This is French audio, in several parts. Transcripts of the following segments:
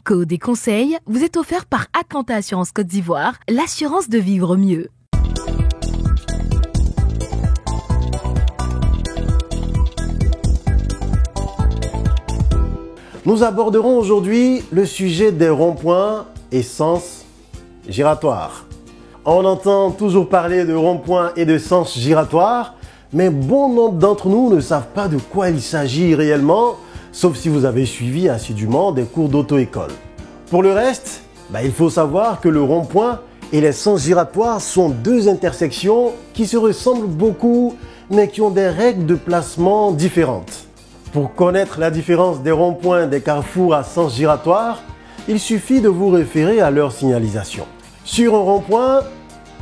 Code et conseils vous est offert par Atlanta Assurance Côte d'Ivoire, l'assurance de vivre mieux. Nous aborderons aujourd'hui le sujet des ronds-points et sens giratoires. On entend toujours parler de ronds-points et de sens giratoires, mais bon nombre d'entre nous ne savent pas de quoi il s'agit réellement, sauf si vous avez suivi assidûment des cours d'auto-école. Pour le reste, il faut savoir que le rond-point et les sens giratoires sont deux intersections qui se ressemblent beaucoup, mais qui ont des règles de placement différentes. Pour connaître la différence des ronds-points des carrefours à sens giratoire, il suffit de vous référer à leur signalisation. Sur un rond-point,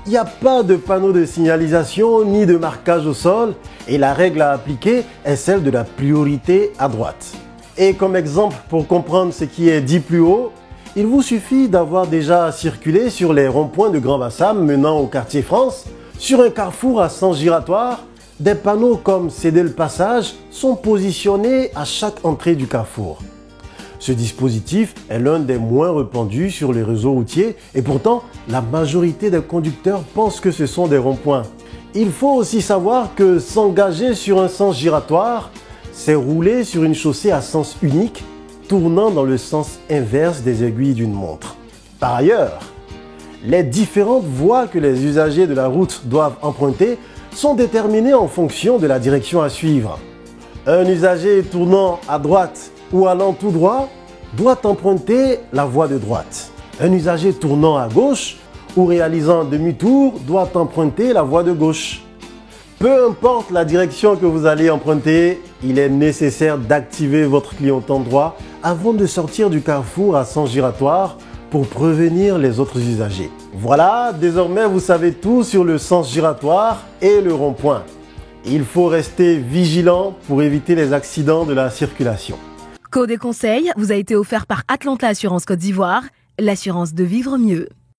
il n'y a pas de panneau de signalisation ni de marquage au sol et la règle à appliquer est celle de la priorité à droite. Et comme exemple pour comprendre ce qui est dit plus haut, il vous suffit d'avoir déjà circulé sur les ronds-points de Grand-Bassam menant au quartier France. Sur un carrefour à sens giratoire, des panneaux comme céder le passage sont positionnés à chaque entrée du carrefour. Ce dispositif est l'un des moins répandus sur les réseaux routiers et pourtant la majorité des conducteurs pensent que ce sont des ronds-points. Il faut aussi savoir que s'engager sur un sens giratoire, c'est rouler sur une chaussée à sens unique tournant dans le sens inverse des aiguilles d'une montre. Par ailleurs, les différentes voies que les usagers de la route doivent emprunter sont déterminées en fonction de la direction à suivre. Un usager tournant à droite ou allant tout droit doit emprunter la voie de droite. Un usager tournant à gauche ou réalisant un demi-tour doit emprunter la voie de gauche. Peu importe la direction que vous allez emprunter, il est nécessaire d'activer votre clignotant droit avant de sortir du carrefour à sens giratoire pour prévenir les autres usagers. Voilà, désormais vous savez tout sur le sens giratoire et le rond-point. Il faut rester vigilant pour éviter les accidents de la circulation. Code et conseils vous a été offert par Atlanta Assurance Côte d'Ivoire, l'assurance de vivre mieux.